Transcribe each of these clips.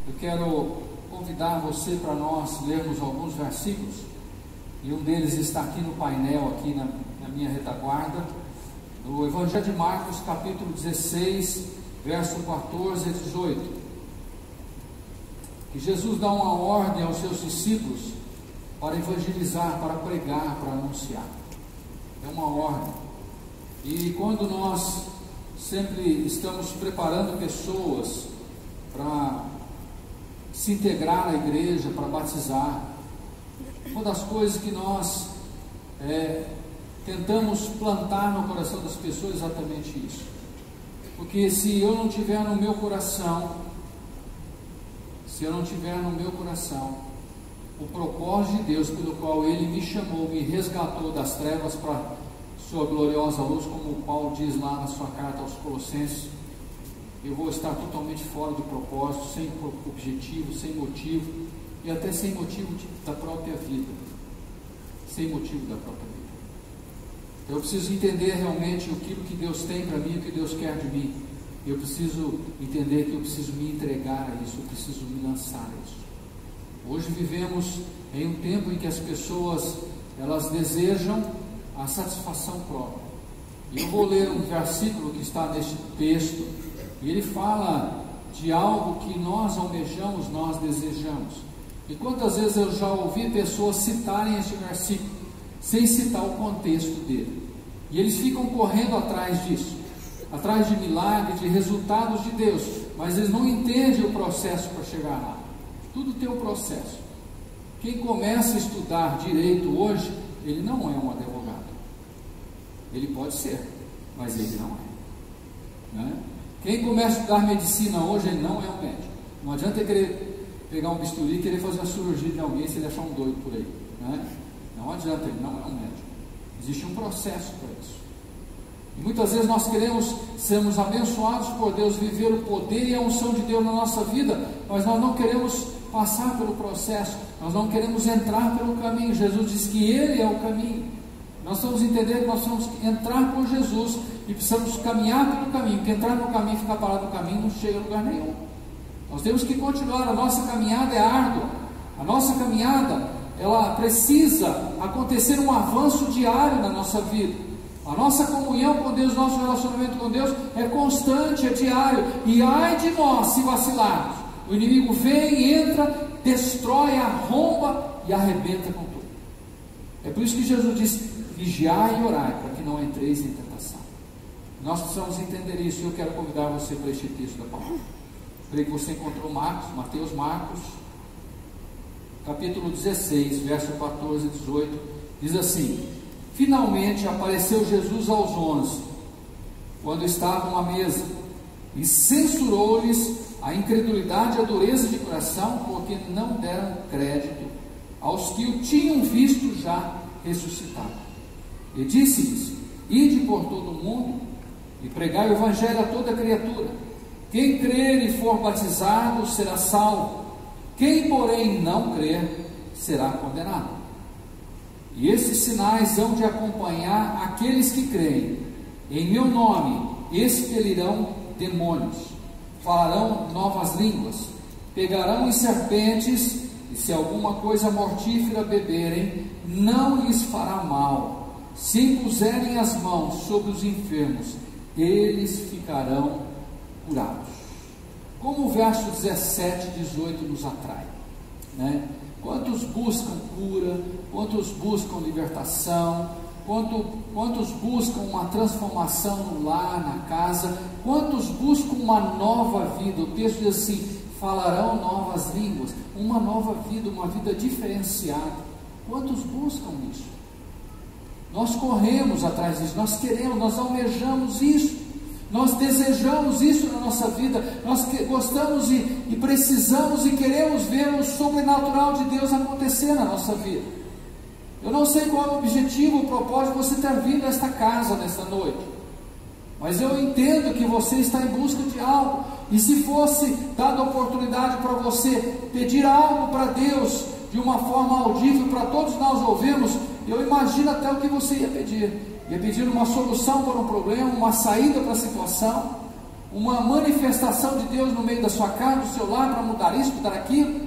eu quero convidar você para nós lermos alguns versículos, e um deles está aqui no painel, aqui na minha retaguarda, no Evangelho de Marcos, capítulo 16, verso 14 a 18, que Jesus dá uma ordem aos seus discípulos para evangelizar, para pregar, para anunciar. É uma ordem. E quando nós sempre estamos preparando pessoas para se integrar à igreja, para batizar, uma das coisas que nós tentamos plantar no coração das pessoas é exatamente isso. Porque se eu não tiver no meu coração, o propósito de Deus pelo qual Ele me chamou, me resgatou das trevas para sua gloriosa luz, como Paulo diz lá na sua carta aos Colossenses, eu vou estar totalmente fora do propósito, sem objetivo, sem motivo, e até sem motivo da própria vida. Sem motivo da própria vida. Eu preciso entender realmente aquilo que Deus tem para mim, o que Deus quer de mim. Eu preciso entender que eu preciso me entregar a isso, eu preciso me lançar a isso. Hoje vivemos em um tempo em que as pessoas, elas desejam a satisfação própria. E eu vou ler um versículo que está neste texto, e ele fala de algo que nós almejamos, nós desejamos. E quantas vezes eu já ouvi pessoas citarem este versículo, sem citar o contexto dele, e eles ficam correndo atrás disso, atrás de milagres, de resultados de Deus, mas eles não entendem o processo para chegar lá. Tudo tem um processo. Quem começa a estudar direito hoje, ele não é um advogado. Ele pode ser, mas ele não é, né? Quem começa a estudar medicina hoje, ele não é um médico. Não adianta ele querer pegar um bisturi e querer fazer uma cirurgia de alguém se ele achar um doido por aí, né? Não adianta, ele não é um médico. Existe um processo para isso. E muitas vezes nós queremos sermos abençoados por Deus, viver o poder e a unção de Deus na nossa vida, mas nós não queremos passar pelo processo, nós não queremos entrar pelo caminho. Jesus diz que Ele é o caminho. Nós vamos entender que nós vamos entrar por Jesus e precisamos caminhar pelo caminho, porque entrar no caminho e ficar parado no caminho não chega a lugar nenhum. Nós temos que continuar, a nossa caminhada é árdua, a nossa caminhada, ela precisa acontecer um avanço diário na nossa vida. A nossa comunhão com Deus, nosso relacionamento com Deus é constante, é diário, e ai de nós se vacilarmos. O inimigo vem, entra, destrói, arromba e arrebenta com tudo. É por isso que Jesus diz: vigiai e orai, para que não entreis em tentação. Nós precisamos entender isso, e eu quero convidar você para este texto da palavra. Creio que você encontrou Mateus, Marcos, capítulo 16, verso 14 e 18, diz assim: finalmente apareceu Jesus aos 11, quando estavam à mesa, e censurou-lhes a incredulidade e a dureza de coração, porque não deram crédito aos que o tinham visto já ressuscitado. E disse-lhes: ide por todo o mundo e pregai o evangelho a toda criatura. Quem crer e for batizado será salvo, quem porém não crer será condenado. E esses sinais hão de acompanhar aqueles que creem. Em meu nome expelirão demônios, falarão novas línguas, pegarão em serpentes, e se alguma coisa mortífera beberem, não lhes fará mal. Se impuserem as mãos sobre os enfermos, eles ficarão curados. Como o verso 17 e 18 nos atrai, né? Quantos buscam cura, quantos buscam libertação, quantos buscam uma transformação no lar, na casa, quantos buscam uma nova vida. O texto diz assim: falarão novas línguas, uma nova vida, uma vida diferenciada. Quantos buscam isso? Nós corremos atrás disso, nós queremos, nós almejamos isso, nós desejamos isso na nossa vida, nós gostamos e precisamos e queremos ver o sobrenatural de Deus acontecer na nossa vida. Eu não sei qual é o objetivo, o propósito de você ter vindo a esta casa nesta noite, mas eu entendo que você está em busca de algo, e se fosse dada a oportunidade para você pedir algo para Deus, de uma forma audível, para todos nós ouvirmos, eu imagino até o que você ia pedir uma solução para um problema, uma saída para a situação, uma manifestação de Deus no meio da sua casa, do seu lar, para mudar isso, mudar aquilo.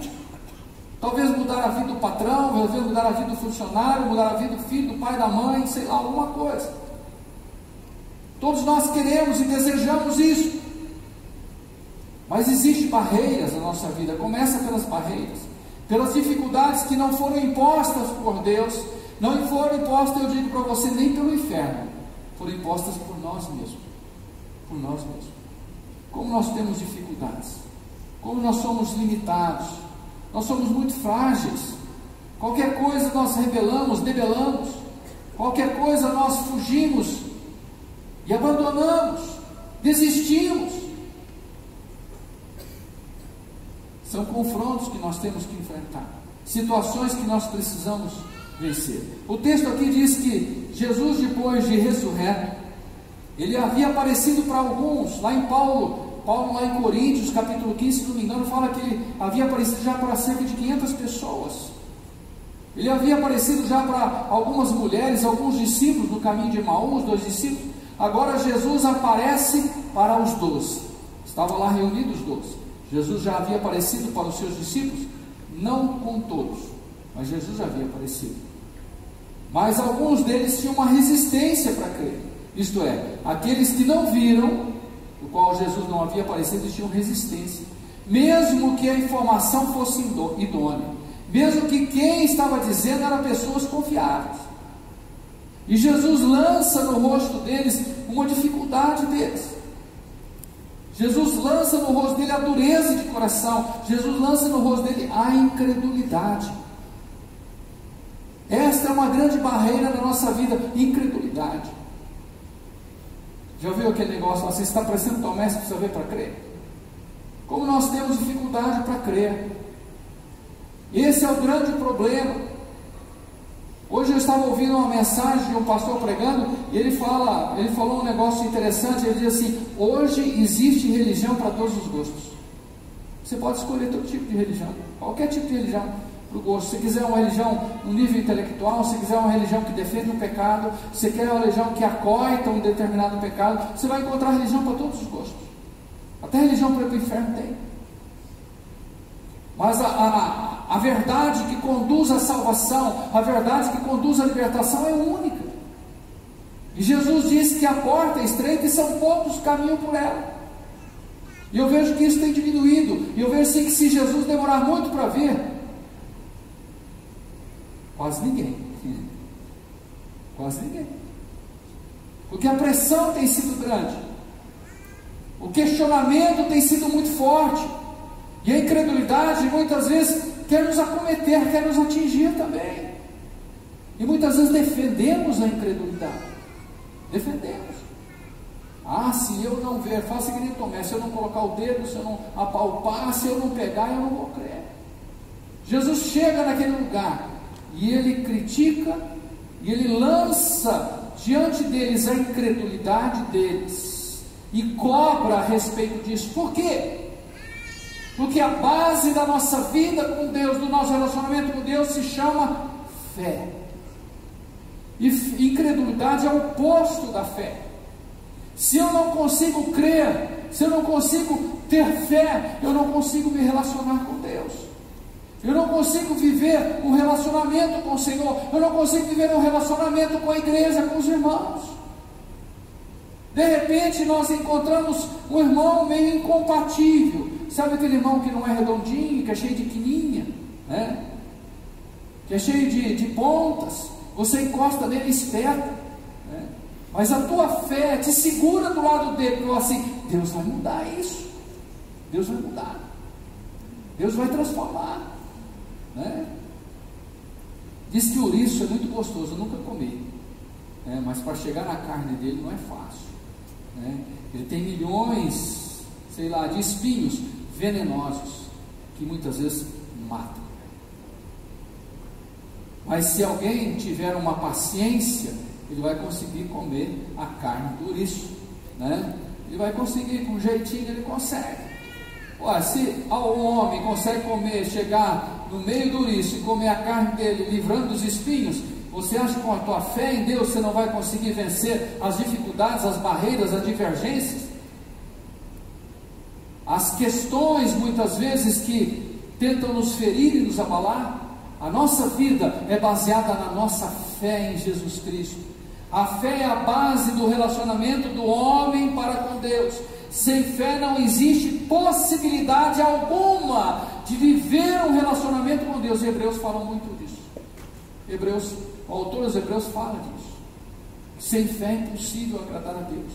Talvez mudar a vida do patrão, talvez mudar a vida do funcionário, mudar a vida do filho, do pai, da mãe, sei lá, alguma coisa. Todos nós queremos e desejamos isso. Mas existem barreiras na nossa vida. Começa pelas barreiras, pelas dificuldades que não foram impostas por Deus, não foram impostas, eu digo para você, nem pelo inferno, foram impostas por nós mesmos. Por nós mesmos. Como nós temos dificuldades, como nós somos limitados, nós somos muito frágeis. Qualquer coisa nós debelamos, qualquer coisa nós fugimos e abandonamos, desistimos. São confrontos que nós temos que enfrentar, situações que nós precisamos vencer. O texto aqui diz que Jesus, depois de ressurreto, ele havia aparecido para alguns, lá em Paulo lá em Coríntios, capítulo 15, se não me engano, fala que ele havia aparecido já para cerca de 500 pessoas. Ele havia aparecido já para algumas mulheres, alguns discípulos no caminho de Emaús, 2 discípulos. Agora Jesus aparece para os 12. Estavam lá reunidos os 12. Jesus já havia aparecido para os seus discípulos, não com todos, mas Jesus já havia aparecido. Mas alguns deles tinham uma resistência para crer. Isto é, aqueles que não viram, do qual Jesus não havia aparecido, eles tinham resistência, mesmo que a informação fosse idônea, mesmo que quem estava dizendo eram pessoas confiáveis. E Jesus lança no rosto deles uma dificuldade deles. Jesus lança no rosto dele a dureza de coração. Jesus lança no rosto dele a incredulidade. Esta é uma grande barreira na nossa vida, incredulidade. Já ouviu aquele negócio, você está parecendo Tomé, você precisa ver para crer? Como nós temos dificuldade para crer. Esse é o grande problema. Hoje eu estava ouvindo uma mensagem de um pastor pregando, e ele falou um negócio interessante. Ele diz assim: hoje existe religião para todos os gostos. Você pode escolher todo tipo de religião, qualquer tipo de religião para o gosto. Se quiser uma religião no nível intelectual, se quiser uma religião que defende o pecado, se quer uma religião que acoita um determinado pecado, você vai encontrar religião para todos os gostos. Até religião para o inferno tem. Mas a verdade que conduz à salvação, a verdade que conduz à libertação é única. E Jesus disse que a porta é estreita e são poucos que caminham por ela. E eu vejo que isso tem diminuído. E eu vejo assim que se Jesus demorar muito para vir, quase ninguém. Quase ninguém. Porque a pressão tem sido grande. O questionamento tem sido muito forte. E a incredulidade muitas vezes quer nos acometer, quer nos atingir também. E muitas vezes defendemos a incredulidade. Defendemos. Ah, se eu não ver, faça que nem Tomé, se eu não colocar o dedo, se eu não apalpar, se eu não pegar, eu não vou crer. Jesus chega naquele lugar e ele critica, e ele lança diante deles a incredulidade deles, e cobra a respeito disso. Por quê? Porque a base da nossa vida com Deus, do nosso relacionamento com Deus, se chama fé. E incredulidade é o oposto da fé. Se eu não consigo crer, se eu não consigo ter fé, eu não consigo me relacionar com Deus. Eu não consigo viver um relacionamento com o Senhor. Eu não consigo viver um relacionamento com a igreja, com os irmãos. De repente nós encontramos um irmão meio incompatível. Sabe aquele irmão que não é redondinho, que é cheio de quininha, né? Que é cheio de pontas. Você encosta nele e espeta, né? Mas a tua fé te segura do lado dele, e assim: Deus vai mudar isso, Deus vai mudar, Deus vai transformar, né? Diz que o ouriço é muito gostoso, eu nunca comi, né? Mas para chegar na carne dele não é fácil, né? Ele tem milhões, sei lá, de espinhos venenosos que muitas vezes matam. Mas se alguém tiver uma paciência, ele vai conseguir comer a carne do ouriço, né? Ele vai conseguir, com um jeitinho ele consegue. Olha, se um homem consegue comer, chegar no meio do ouriço e comer a carne dele, livrando dos espinhos, você acha que com a tua fé em Deus você não vai conseguir vencer as dificuldades, as barreiras, as divergências? as questões muitas vezes que tentam nos ferir e nos abalar, a nossa vida é baseada na nossa fé em Jesus Cristo. A fé é a base do relacionamento do homem para com Deus. Sem fé não existe possibilidade alguma de viver um relacionamento com Deus. Hebreus falam muito disso. O autor dos Hebreus fala disso. Sem fé é impossível agradar a Deus.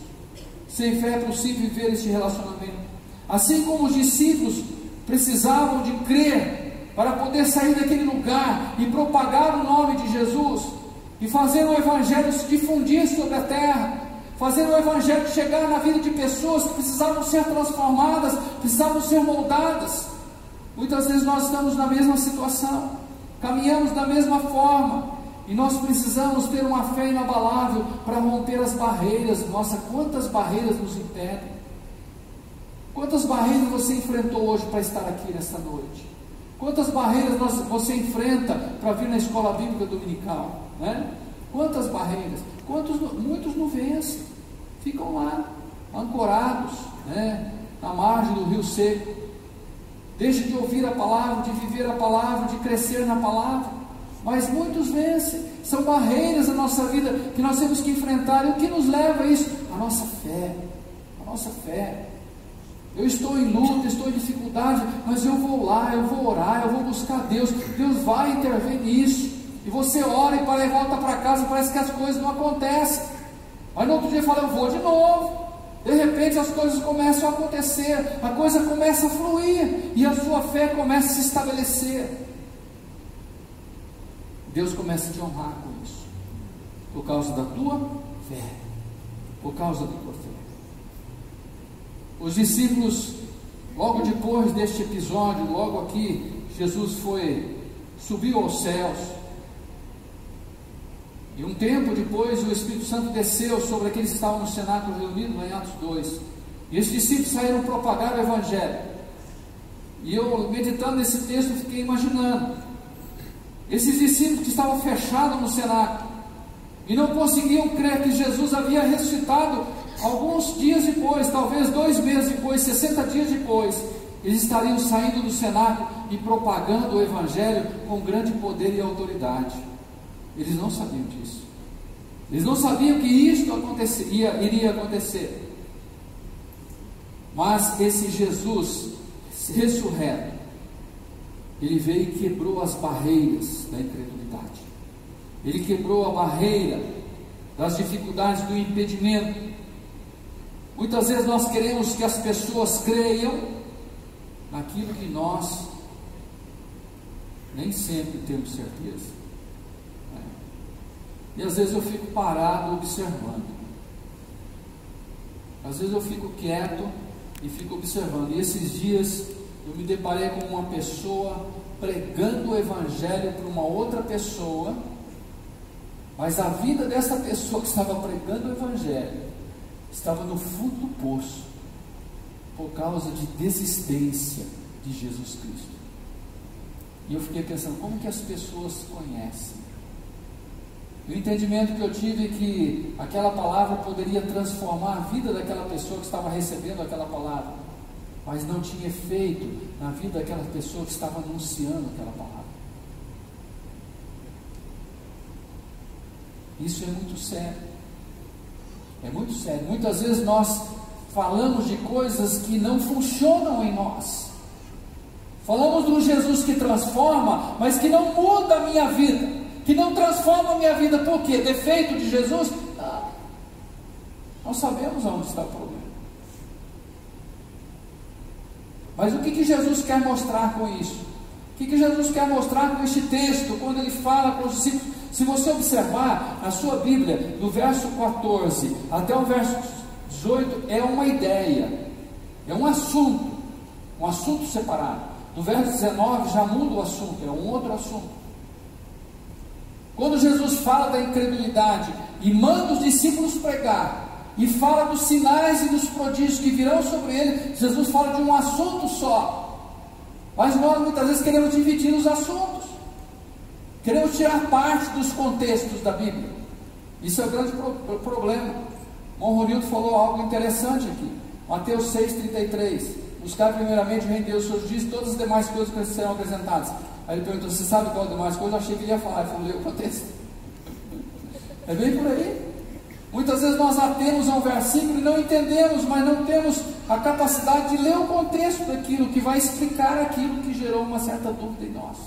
Sem fé é possível viver esse relacionamento. Assim como os discípulos precisavam de crer para poder sair daquele lugar e propagar o nome de Jesus e fazer o Evangelho se difundir sobre a terra, fazer o Evangelho chegar na vida de pessoas que precisavam ser transformadas, precisavam ser moldadas. Muitas vezes nós estamos na mesma situação, caminhamos da mesma forma, e nós precisamos ter uma fé inabalável para romper as barreiras. Nossa, quantas barreiras nos impedem? Quantas barreiras você enfrentou hoje para estar aqui nesta noite? Quantas barreiras você enfrenta para vir na escola bíblica dominical? Né? Quantas barreiras? Muitos não vencem, ficam lá, ancorados, né? Na margem do rio seco. Deixam de ouvir a palavra, de viver a palavra, de crescer na palavra. Mas muitos vencem. São barreiras na nossa vida que nós temos que enfrentar. E o que nos leva a isso? A nossa fé. A nossa fé. Eu estou em luta, estou em dificuldade, mas eu vou lá, eu vou orar, eu vou buscar Deus. Deus vai intervir nisso. E você ora e para e volta para casa, parece que as coisas não acontecem. Mas no outro dia fala, eu vou de novo. De repente as coisas começam a acontecer, a coisa começa a fluir, e a sua fé começa a se estabelecer. Deus começa a te honrar com isso, por causa da tua fé, por causa da tua fé. Os discípulos, logo depois deste episódio, logo aqui, Jesus subiu aos céus, e um tempo depois o Espírito Santo desceu sobre aqueles que estavam no cenáculo reunidos, lá em Atos 2, e esses discípulos saíram propagar o Evangelho. E eu, meditando nesse texto, fiquei imaginando esses discípulos que estavam fechados no cenáculo e não conseguiam crer que Jesus havia ressuscitado. Alguns dias depois, talvez 2 meses depois, 60 dias depois, eles estariam saindo do cenáculo e propagando o Evangelho com grande poder e autoridade. Eles não sabiam disso. Eles não sabiam que isto iria acontecer. Mas esse Jesus ressurreto, ele veio e quebrou as barreiras da incredulidade. Ele quebrou a barreira das dificuldades, do impedimento. Muitas vezes nós queremos que as pessoas creiam naquilo que nós nem sempre temos certeza. E às vezes eu fico parado observando. Às vezes eu fico quieto e fico observando. E esses dias eu me deparei com uma pessoa pregando o Evangelho para uma outra pessoa, mas a vida dessa pessoa que estava pregando o Evangelho estava no fundo do poço, por causa de desistência de Jesus Cristo. E eu fiquei pensando, como que as pessoas conhecem? O entendimento que eu tive é que aquela palavra poderia transformar a vida daquela pessoa que estava recebendo aquela palavra, mas não tinha efeito na vida daquela pessoa que estava anunciando aquela palavra. Isso é muito sério. É muito sério. Muitas vezes nós falamos de coisas que não funcionam em nós. Falamos de um Jesus que transforma, mas que não muda a minha vida, que não transforma a minha vida. Por quê? Defeito de Jesus? Não. Nós sabemos onde está o problema. Mas o que Jesus quer mostrar com isso? O que Jesus quer mostrar com este texto, quando ele fala para os discípulos? Se você observar a sua Bíblia, do verso 14 até o verso 18, é uma ideia, é um assunto separado. Do verso 19 já muda o assunto, é um outro assunto. Quando Jesus fala da incredulidade e manda os discípulos pregar, e fala dos sinais e dos prodígios que virão sobre ele, Jesus fala de um assunto só. Mas nós muitas vezes queremos dividir os assuntos, queremos tirar parte dos contextos da Bíblia. Isso é o grande problema. Ronildo falou algo interessante aqui, Mateus 6,33. buscar primeiramente o reino de Deus, sua justiça, todas as demais coisas serão acrescentadas. Aí ele perguntou, você sabe qual as demais coisas? Eu achei que ele ia falar, ele falou, lê o contexto. É bem por aí. Muitas vezes nós atemos a um versículo e não entendemos, mas não temos a capacidade de ler o contexto daquilo, que vai explicar aquilo que gerou uma certa dúvida em nós.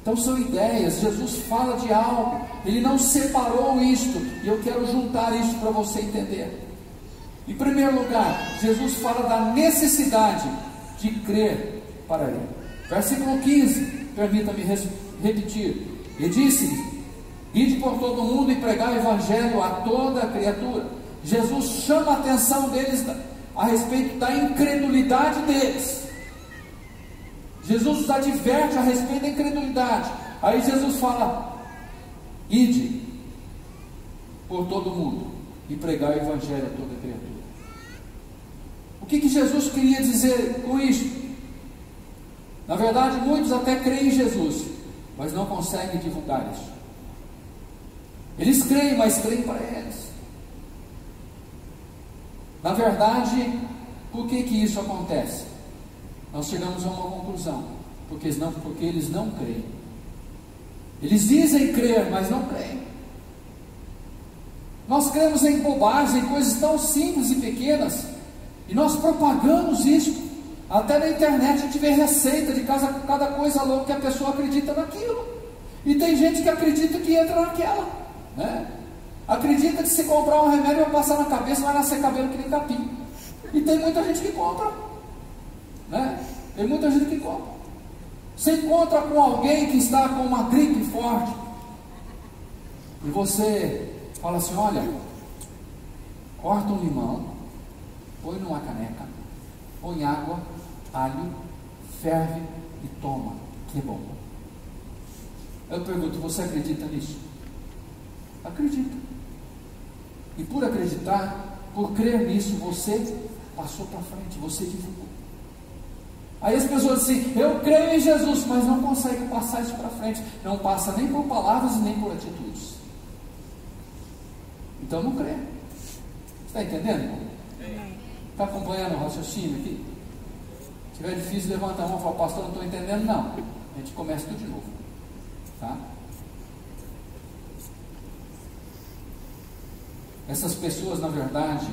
Então são ideias, Jesus fala de algo, Ele não separou isto, e eu quero juntar isso para você entender. Em primeiro lugar, Jesus fala da necessidade de crer para Ele. Versículo 15, permita-me repetir, e disse-lhes, ide por todo mundo e pregar o evangelho a toda criatura. Jesus chama a atenção deles a respeito da incredulidade deles. Jesus os adverte a respeito da incredulidade. Aí Jesus fala, ide por todo mundo e pregar o evangelho a toda criatura. O que Jesus queria dizer com isso? Na verdade, muitos até creem em Jesus, mas não conseguem divulgar isso. Eles creem, mas creem para eles. Na verdade, por que isso acontece? Nós chegamos a uma conclusão, porque eles não creem. Eles dizem crer, mas não creem. Nós cremos em bobagens, em coisas tão simples e pequenas, e nós propagamos isso. Até na internet a gente vê receita de cada coisa louca que a pessoa acredita naquilo. E tem gente que acredita que entra naquela, né? Acredita que se comprar um remédio vai passar na cabeça, vai nascer cabelo que nem capim. E tem muita gente que compra, né? Tem muita gente que compra. Você encontra com alguém que está com uma gripe forte e você fala assim, olha, corta um limão, põe numa caneca, põe água, alho, ferve e toma, que é bom. Eu pergunto, você acredita nisso? Acredita. E por acreditar, por crer nisso, você passou para frente, você divulgou. Aí as pessoas dizem, eu creio em Jesus, mas não conseguem passar isso para frente. Não passa nem por palavras e nem por atitudes. Então não crê. Está entendendo, irmão? Está acompanhando o raciocínio aqui? Se tiver difícil, levanta a mão e fala, pastor, não estou entendendo, não. A gente começa tudo de novo. Tá? Essas pessoas, na verdade,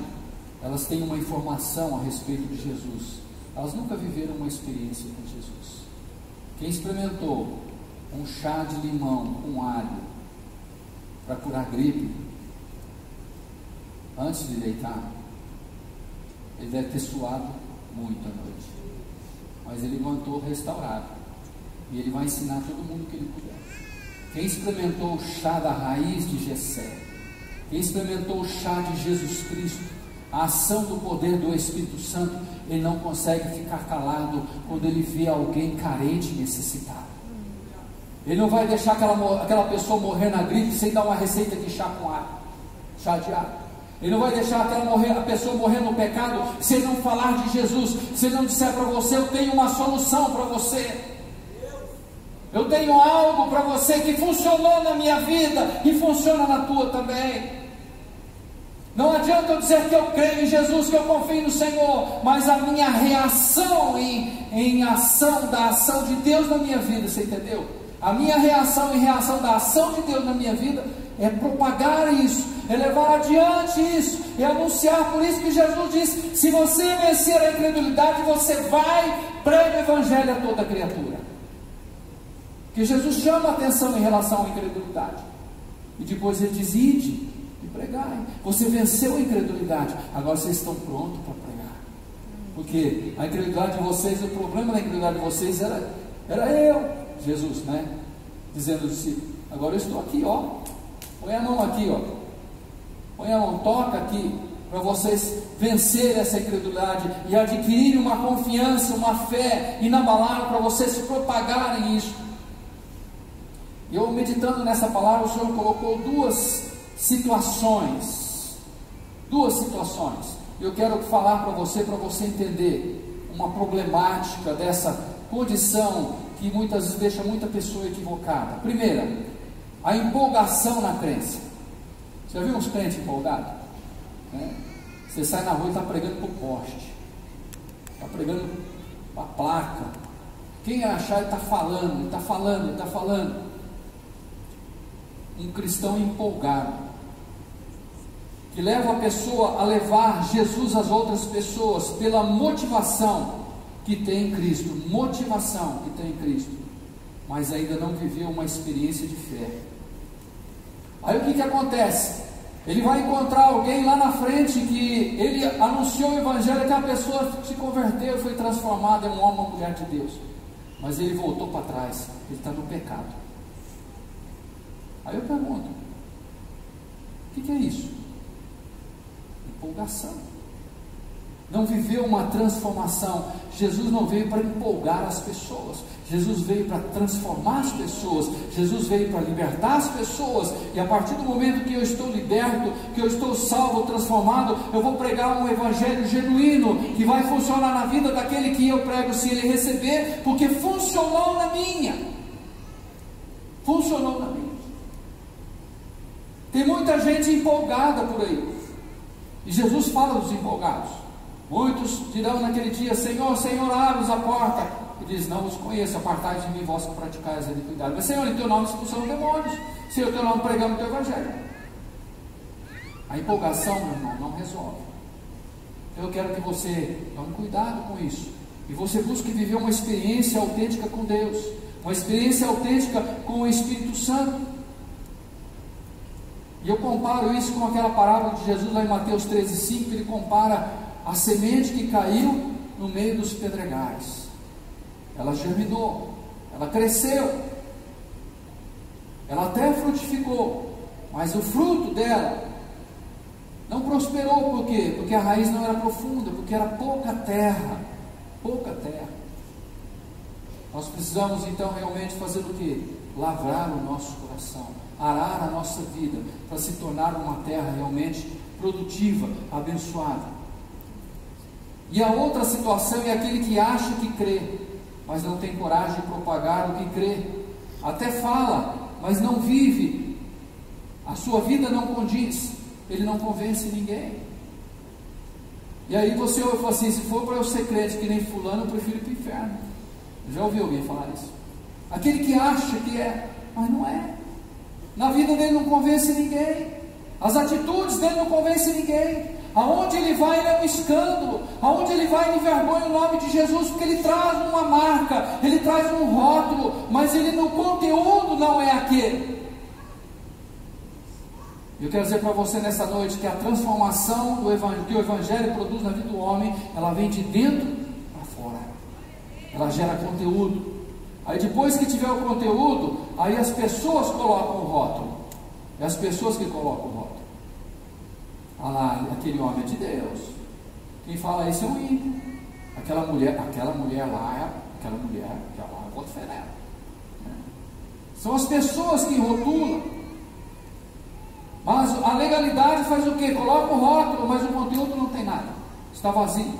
elas têm uma informação a respeito de Jesus. Elas nunca viveram uma experiência com Jesus. Quem experimentou um chá de limão com alho para curar gripe, antes de deitar, ele deve ter suado muito à noite. Mas ele levantou restaurado. E ele vai ensinar todo mundo que ele puder. Quem experimentou o chá da raiz de Jessé, quem experimentou o chá de Jesus Cristo, a ação do poder do Espírito Santo, ele não consegue ficar calado quando ele vê alguém carente e necessitado. Ele não vai deixar aquela pessoa morrer na gripe sem dar uma receita de chá com água, chá de água. Ele não vai deixar a pessoa morrer no pecado se ele não falar de Jesus, se ele não disser para você, eu tenho uma solução para você. Eu tenho algo para você que funcionou na minha vida e funciona na tua também. Não adianta eu dizer que eu creio em Jesus, que eu confio no Senhor, mas a minha reação em ação da ação de Deus na minha vida, você entendeu? A minha reação em reação da ação de Deus na minha vida é propagar isso, é levar adiante isso, é anunciar. Por isso que Jesus disse, se você vencer a incredulidade, você vai pregar o evangelho a toda criatura. Porque Jesus chama a atenção em relação à incredulidade. E depois ele diz, ide e pregai. Você venceu a incredulidade, agora vocês estão prontos para pregar. Porque a incredulidade de vocês, o problema da incredulidade de vocês era eu, Jesus, né? Dizendo assim, agora eu estou aqui, ó. Põe a mão aqui, ó. Põe a mão, toca aqui, para vocês vencerem essa incredulidade e adquirirem uma confiança, uma fé inabalável, para vocês propagarem isso. E eu, meditando nessa palavra, o Senhor colocou duas situações. Eu quero falar para você entender uma problemática dessa condição que muitas vezes deixa muita pessoa equivocada. Primeira, a empolgação na crença. Você já viu uns crentes empolgados? Você sai na rua e está pregando para o poste. está pregando a placa. Quem achar, ele está falando, ele está falando, ele está falando. Um cristão empolgado, que leva a pessoa a levar Jesus às outras pessoas pela motivação que tem em Cristo, mas ainda não viveu uma experiência de fé. Aí o que acontece? Ele vai encontrar alguém lá na frente que ele anunciou o evangelho, que a pessoa se converteu e foi transformada em um homem, uma mulher de Deus, mas ele voltou para trás, ele está no pecado. Aí eu pergunto, o que é isso? Empolgação. Não viveu uma transformação. Jesus não veio para empolgar as pessoas, Jesus veio para transformar as pessoas, Jesus veio para libertar as pessoas. E a partir do momento que eu estou liberto, que eu estou salvo, transformado, eu vou pregar um evangelho genuíno, que vai funcionar na vida daquele que eu prego, se ele receber, porque funcionou na minha. Tem muita gente empolgada por aí, e Jesus fala dos empolgados. Muitos dirão naquele dia: Senhor, Senhor, abre-nos a porta. E diz: não os conheço, apartai de mim, vós que praticais a iniquidade. Mas Senhor, em teu nome expulsamos demônios, Senhor, em teu nome pregamos o teu evangelho. A empolgação, meu irmão, não resolve. Eu quero que você tome cuidado com isso, e você busque viver uma experiência autêntica com Deus, uma experiência autêntica com o Espírito Santo. E eu comparo isso com aquela parábola de Jesus lá em Mateus 13,5, que ele compara a semente que caiu no meio dos pedregais. Ela germinou, ela cresceu, ela até frutificou, mas o fruto dela não prosperou. Por quê? Porque a raiz não era profunda, porque era pouca terra. Nós precisamos então realmente fazer o quê? Lavrar o nosso coração, arar a nossa vida, para se tornar uma terra realmente produtiva, abençoada. E a outra situação é aquele que acha que crê, mas não tem coragem de propagar o que crê. Até fala, mas não vive. A sua vida não condiz, ele não convence ninguém. E aí você fala assim: se for para eu ser crente que nem fulano, eu prefiro ir para o inferno. Já ouviu alguém falar isso? Aquele que acha que é, mas não é. Na vida dele não convence ninguém, as atitudes dele não convencem ninguém. Aonde ele vai, ele é um escândalo. Aonde ele vai, ele envergonha o nome de Jesus, porque ele traz uma marca, ele traz um rótulo, mas ele no conteúdo não é aquele. Eu quero dizer para você nessa noite que a transformação que o evangelho produz na vida do homem, ela vem de dentro para fora. Ela gera conteúdo. Aí depois que tiver o conteúdo, aí as pessoas colocam o rótulo. É as pessoas que colocam o rótulo. Ah lá, aquele homem é de Deus. Quem fala isso é um ímpio. Aquela mulher lá, eu boto fé nela. São as pessoas que rotulam. Mas a legalidade faz o quê? Coloca o rótulo, mas o conteúdo não tem nada. Está vazio.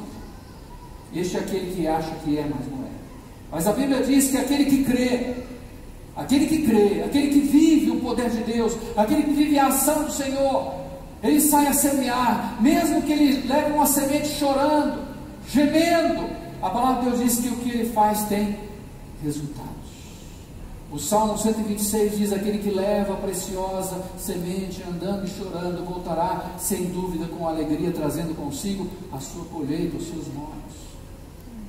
Este é aquele que acha que é, mas não é. Mas a Bíblia diz que aquele que crê, aquele que vive o poder de Deus, aquele que vive a ação do Senhor, ele sai a semear, mesmo que ele leve uma semente chorando, gemendo. A palavra de Deus diz que o que ele faz tem resultados. O Salmo 126 diz: aquele que leva a preciosa semente andando e chorando, voltará sem dúvida com alegria, trazendo consigo a sua colheita, os seus molhos.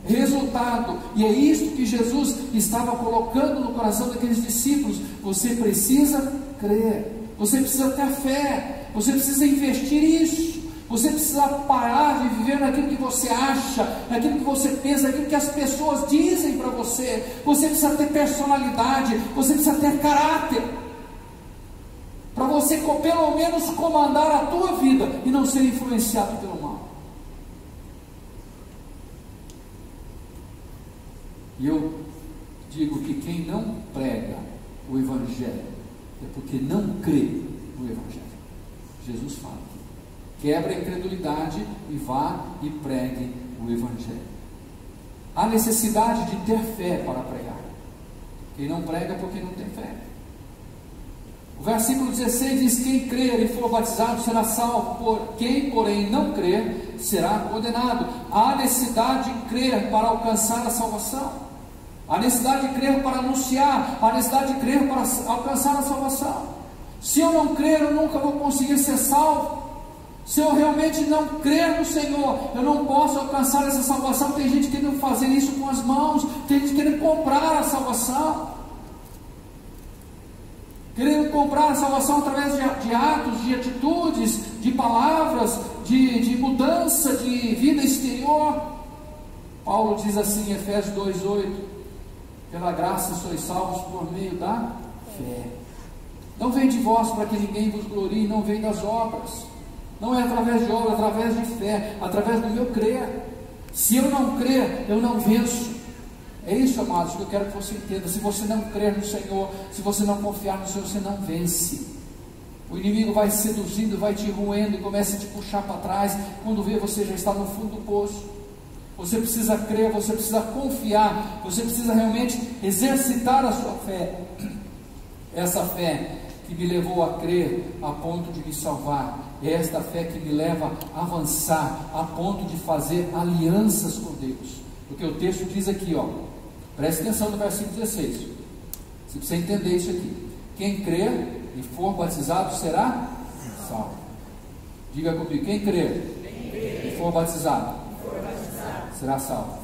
Resultado. E é isso que Jesus estava colocando no coração daqueles discípulos. Você precisa crer, você precisa ter fé, você precisa investir isso. Você precisa parar de viver naquilo que você acha, naquilo que você pensa, naquilo que as pessoas dizem para você. Você precisa ter personalidade, você precisa ter caráter, para você pelo menos comandar a tua vida e não ser influenciado pelo mal. E eu digo que quem não prega o Evangelho é porque não crê no Evangelho. Jesus fala: quebra a incredulidade e vá e pregue o Evangelho. Há necessidade de ter fé para pregar. Quem não prega é porque não tem fé. O versículo 16 diz: quem crer e for batizado será salvo, quem porém não crer será condenado. Há necessidade de crer para alcançar a salvação, há necessidade de crer para anunciar, há necessidade de crer para alcançar a salvação. Se eu não crer, eu nunca vou conseguir ser salvo. Se eu realmente não crer no Senhor, eu não posso alcançar essa salvação. Tem gente querendo fazer isso com as mãos, tem gente querendo comprar a salvação, querendo comprar a salvação através de atos, de atitudes, de palavras, de mudança de vida exterior. Paulo diz assim em Efésios 2,8: pela graça sois salvos por meio da fé. Não vem de vós para que ninguém vos glorie, não vem das obras. Não é através de obras, é através de fé, através do meu crer. Se eu não crer, eu não venço. É isso, amados, que eu quero que você entenda. Se você não crer no Senhor, se você não confiar no Senhor, você não vence. O inimigo vai seduzindo, vai te roendo e começa a te puxar para trás. Quando vê, você já está no fundo do poço. Você precisa crer, você precisa confiar, você precisa realmente exercitar a sua fé. Essa fé que me levou a crer a ponto de me salvar, é esta fé que me leva a avançar a ponto de fazer alianças com Deus. Porque o texto diz aqui, preste atenção no versículo 16, você precisa entender isso aqui: quem crer e for batizado será salvo. Diga comigo: quem crer e for batizado será salvo.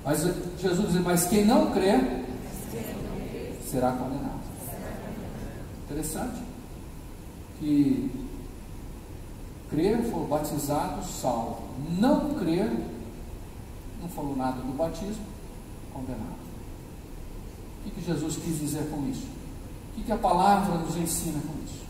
Mas Jesus diz: mas quem não crer será condenado. Interessante que crer, for batizado, salvo. Não crer, não falou nada do batismo, condenado. O que Jesus quis dizer com isso? O que a palavra nos ensina com isso?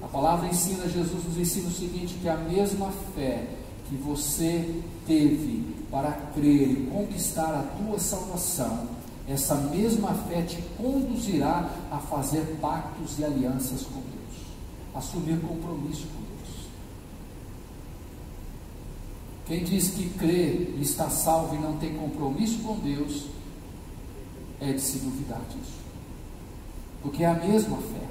A palavra ensina, Jesus nos ensina o seguinte: que a mesma fé que você teve para crer e conquistar a tua salvação, essa mesma fé te conduzirá a fazer pactos e alianças com Deus, assumir compromisso com Deus. Quem diz que crê e está salvo e não tem compromisso com Deus, é de se duvidar disso, porque é a mesma fé,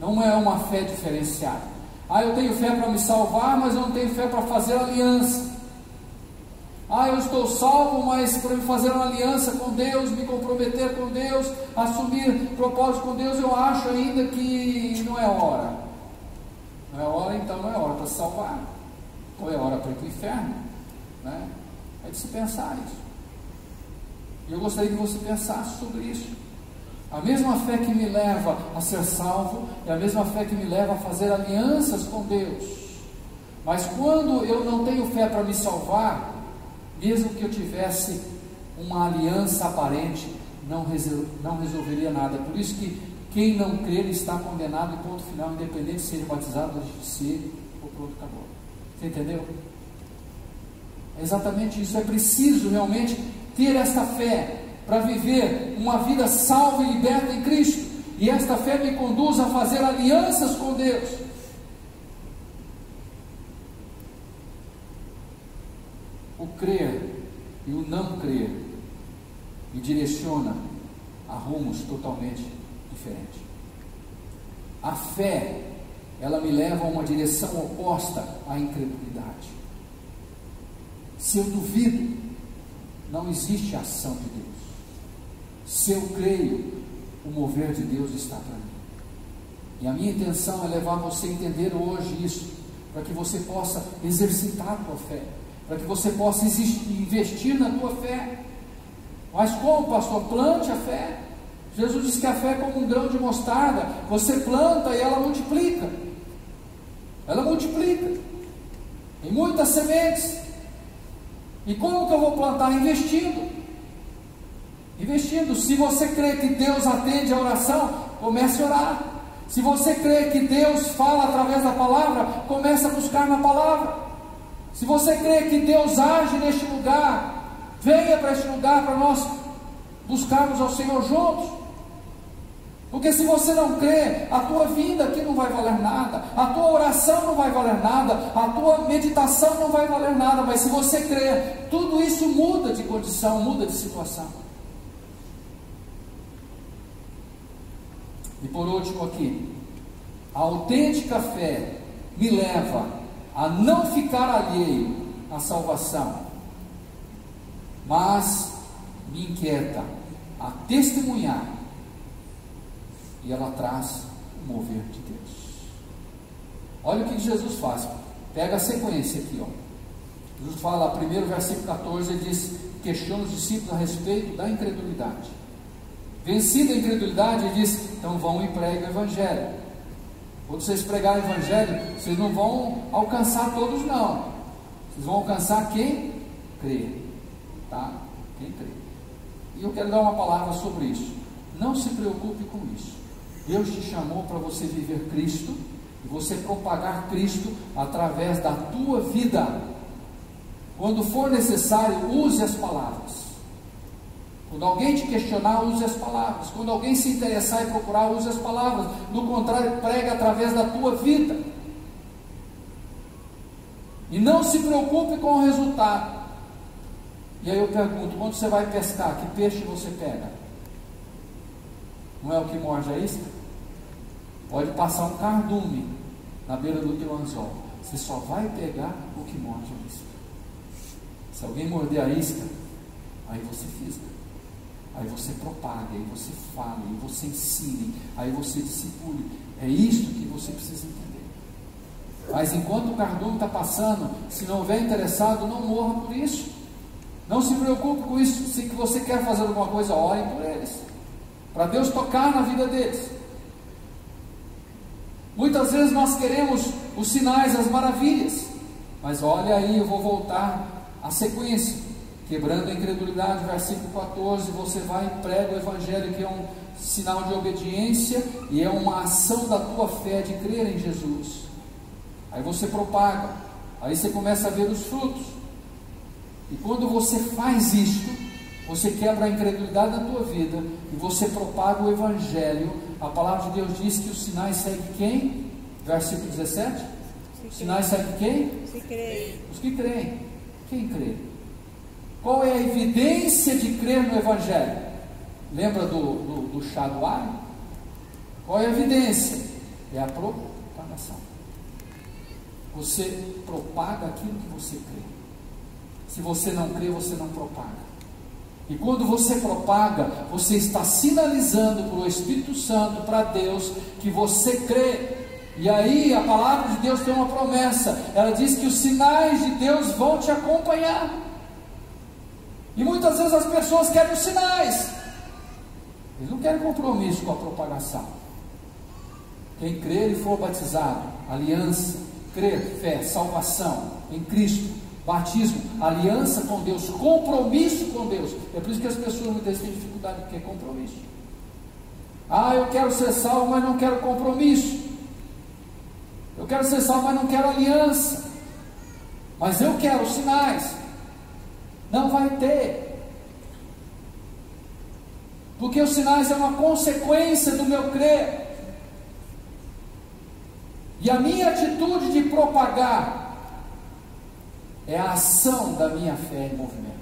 não é uma fé diferenciada. Eu tenho fé para me salvar, mas eu não tenho fé para fazer aliança. Eu estou salvo, mas para me fazer uma aliança com Deus, me comprometer com Deus, assumir propósito com Deus, eu acho ainda que não é hora. Não é hora, então não é hora para se salvar, ou é hora para ir para o inferno, né? É de se pensar isso. E eu gostaria que você pensasse sobre isso. A mesma fé que me leva a ser salvo é a mesma fé que me leva a fazer alianças com Deus. Mas quando eu não tenho fé para me salvar, mesmo que eu tivesse uma aliança aparente, não resolveria nada. Por isso que quem não crer está condenado, e ponto final, independente de ser batizado, de ser, ou pronto, acabou. Você entendeu? É exatamente isso. É preciso realmente ter esta fé para viver uma vida salva e liberta em Cristo, e esta fé me conduz a fazer alianças com Deus. O crer e o não crer me direciona a rumos totalmente diferentes. A fé, ela me leva a uma direção oposta à incredulidade. Se eu duvido, não existe ação de Deus. Se eu creio, o mover de Deus está para mim. E a minha intenção é levar você a entender hoje isso, para que você possa exercitar a tua fé, para que você possa investir na tua fé. Mas como, pastor? Plante a fé. Jesus disse que a fé é como um grão de mostarda. Você planta e ela multiplica. Ela multiplica em muitas sementes. E como que eu vou plantar? Investindo. Se você crê que Deus atende a oração, comece a orar. Se você crê que Deus fala através da palavra, comece a buscar na palavra. Se você crê que Deus age neste lugar, venha para este lugar para nós buscarmos ao Senhor juntos. Porque se você não crê, a tua vida aqui não vai valer nada, a tua oração não vai valer nada, a tua meditação não vai valer nada. Mas se você crê, tudo isso muda de condição, muda de situação. E por último aqui, a autêntica fé me leva a não ficar alheio à salvação, mas me inquieta a testemunhar, e ela traz o mover de Deus. Olha o que Jesus faz, pega a sequência aqui, ó. Jesus fala, primeiro versículo 14, ele diz, questiona os discípulos a respeito da incredulidade. Vencida a incredulidade, ele diz, então vão e pregam o Evangelho. Quando vocês pregarem o Evangelho, vocês não vão alcançar todos, não. Vocês vão alcançar quem crê, tá? Quem crê. E eu quero dar uma palavra sobre isso. Não se preocupe com isso. Deus te chamou para você viver Cristo e você propagar Cristo através da tua vida. Quando for necessário, use as palavras. Quando alguém te questionar, use as palavras. Quando alguém se interessar e procurar, use as palavras. No contrário, prega através da tua vida. E não se preocupe com o resultado. E aí eu pergunto, quando você vai pescar, que peixe você pega? Não é o que morde a isca? Pode passar um cardume na beira do teu anzol. Você só vai pegar o que morde a isca. Se alguém morder a isca, aí você fisga, aí você propaga, aí você fala, aí você ensina, aí você discipule. É isso que você precisa entender. Mas enquanto o cardume está passando, se não houver interessado, não morra por isso. Não se preocupe com isso. Se que você quer fazer alguma coisa, ore por eles, para Deus tocar na vida deles. Muitas vezes nós queremos os sinais, as maravilhas, mas olha aí, eu vou voltar a sequência, quebrando a incredulidade, versículo 14, você vai e prega o Evangelho, que é um sinal de obediência, e é uma ação da tua fé, de crer em Jesus. Aí você propaga, aí você começa a ver os frutos, e quando você faz isto, você quebra a incredulidade da tua vida, e você propaga o Evangelho. A palavra de Deus diz que os sinais seguem quem? Versículo 17, os sinais seguem quem? Os que creem. Quem crê? Qual é a evidência de crer no Evangelho? Lembra do chá do alho? Qual é a evidência? É a propagação. Você propaga aquilo que você crê. Se você não crê, você não propaga. E quando você propaga, você está sinalizando para o Espírito Santo, para Deus, que você crê. E aí a palavra de Deus tem uma promessa. Ela diz que os sinais de Deus vão te acompanhar. E muitas vezes as pessoas querem os sinais, eles não querem compromisso com a propagação. Quem crer e for batizado, aliança, crer, fé, salvação em Cristo, batismo, aliança com Deus, compromisso com Deus. É por isso que as pessoas muitas vezes têm dificuldade, porque é compromisso. Eu quero ser salvo, mas não quero compromisso. Eu quero ser salvo, mas não quero aliança. Mas eu quero sinais. Não vai ter. Porque os sinais é uma consequência do meu crer. E a minha atitude de propagar é a ação da minha fé em movimento.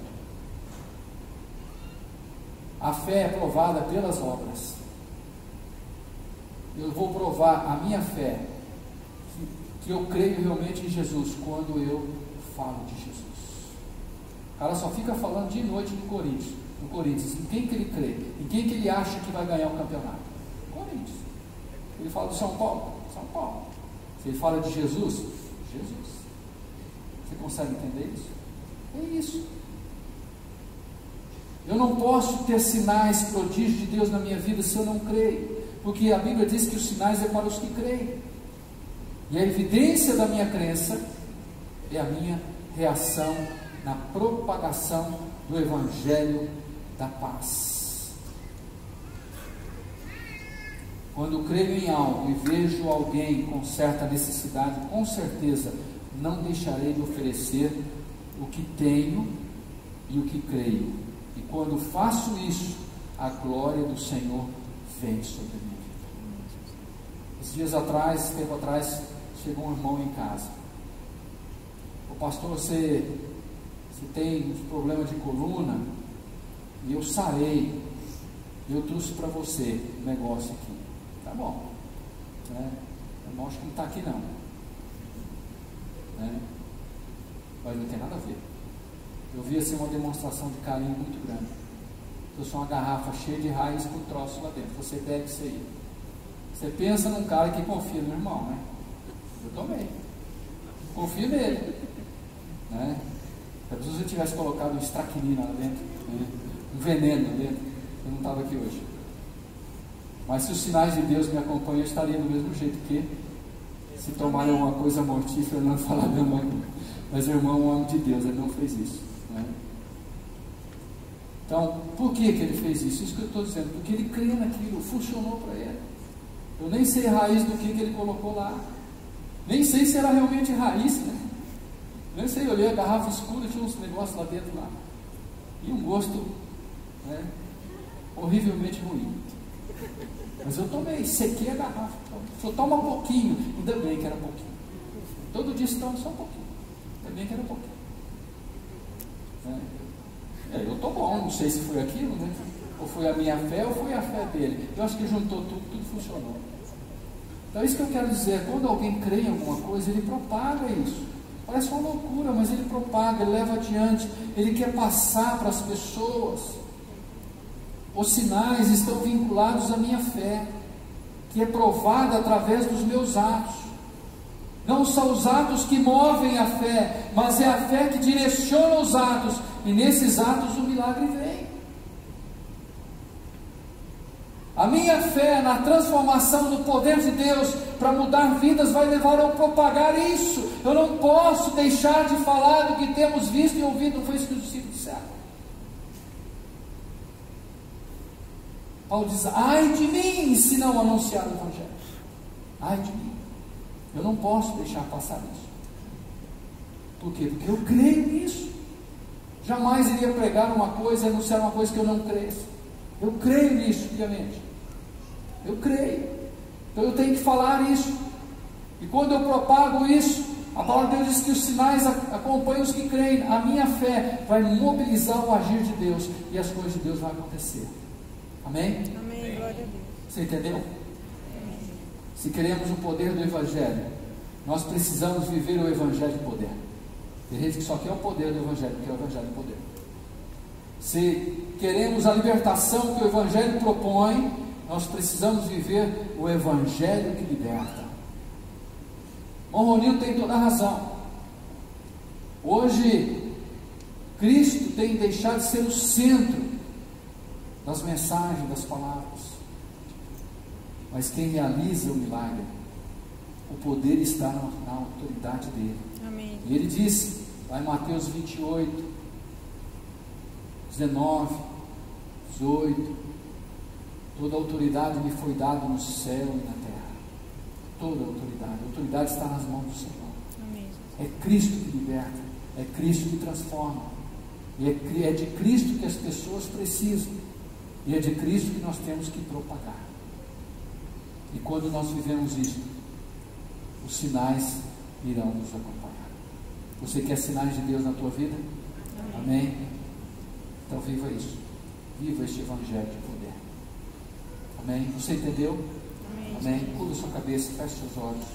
A fé é provada pelas obras. Eu vou provar a minha fé, que eu creio realmente em Jesus, quando eu falo de Jesus. O cara só fica falando de noite no Corinthians, em quem que ele crê, em quem que ele acha que vai ganhar o campeonato. Corinthians. Ele fala do São Paulo. Se ele fala de Jesus, Jesus. Você consegue entender isso? É isso. Eu não posso ter sinais, prodígios de Deus na minha vida se eu não creio, porque a Bíblia diz que os sinais é para os que creem. E a evidência da minha crença é a minha reação na propagação do Evangelho da paz. Quando creio em algo e vejo alguém com certa necessidade, com certeza não deixarei de oferecer o que tenho e o que creio. E quando faço isso, a glória do Senhor vem sobre mim. Esse tempo atrás, chegou um irmão em casa. O pastor, você tem uns problemas de coluna, e eu sarei, e eu trouxe para você um negócio aqui. Tá bom. Né? Eu acho que não está aqui não. Né? Mas não tem nada a ver. Eu vi assim uma demonstração de carinho muito grande. Eu sou uma garrafa cheia de raiz com troço lá dentro. Você bebe isso aí. Você pensa num cara que confia no irmão, né? Eu tomei. Confio nele. Né? Se você tivesse colocado um estraquinina lá dentro, né? Um veneno lá dentro, eu não estava aqui hoje. Mas se os sinais de Deus me acompanham, eu estaria do mesmo jeito que se tomarem alguma coisa mortífera, eu não falar meu irmão. Mas o irmão é um homem de Deus, ele não fez isso. Né? Então, por que ele fez isso? Isso que eu estou dizendo, porque ele crê naquilo, funcionou para ele. Eu nem sei a raiz do que ele colocou lá. Nem sei se era realmente raiz, né? Nem sei, eu olhei a garrafa escura, tinha uns negócios lá dentro lá. E um gosto, né, horrivelmente ruim. Mas eu tomei, sequei a garrafa. Só toma um pouquinho, ainda bem que era pouquinho. Todo dia se toma só um pouquinho. Ainda bem que era pouquinho. Eu estou bom, não sei se foi aquilo, né? Ou foi a minha fé ou foi a fé dele. Eu acho que juntou tudo funcionou. Então é isso que eu quero dizer, quando alguém crê em alguma coisa, ele propaga isso. Parece uma loucura, mas ele propaga, ele leva adiante, ele quer passar para as pessoas. Os sinais estão vinculados à minha fé, que é provada através dos meus atos. Não são os atos que movem a fé, mas é a fé que direciona os atos, e nesses atos o milagre vem. A minha fé na transformação do poder de Deus para mudar vidas vai levar a propagar isso. Eu não posso deixar de falar do que temos visto e ouvido, não foi isso que os discípulos disseram. Paulo diz: ai de mim se não anunciar o Evangelho. Ai de mim. Eu não posso deixar passar isso. Por quê? Porque eu creio nisso. Jamais iria pregar uma coisa e anunciar uma coisa que eu não cresça. Eu creio nisso, piamente. Eu creio. Então eu tenho que falar isso. E quando eu propago isso, a palavra de Deus diz que os sinais acompanham os que creem. A minha fé vai mobilizar o agir de Deus e as coisas de Deus vão acontecer. Amém? Amém, glória a Deus. Você entendeu? Se queremos o poder do Evangelho, nós precisamos viver o Evangelho de poder. Tem gente que só quer o poder do Evangelho, porque é o Evangelho de poder. Se queremos a libertação que o Evangelho propõe, nós precisamos viver o Evangelho que liberta. Ronil tem toda a razão. Hoje, Cristo tem deixado de ser o centro das mensagens, das palavras. Mas quem realiza o milagre, o poder está na autoridade dele. Amém. E ele disse, lá em Mateus 28, 19, 18, toda a autoridade me foi dada no céu e na terra. Toda a autoridade está nas mãos do Senhor. Amém. É Cristo que liberta, é Cristo que transforma, e é de Cristo que as pessoas precisam, e é de Cristo que nós temos que propagar. E quando nós vivemos isso, os sinais irão nos acompanhar. Você quer sinais de Deus na tua vida? Amém? Amém? Então viva isso. Viva este Evangelho de poder. Amém? Você entendeu? Amém. Amém? Curva sua cabeça, feche seus olhos.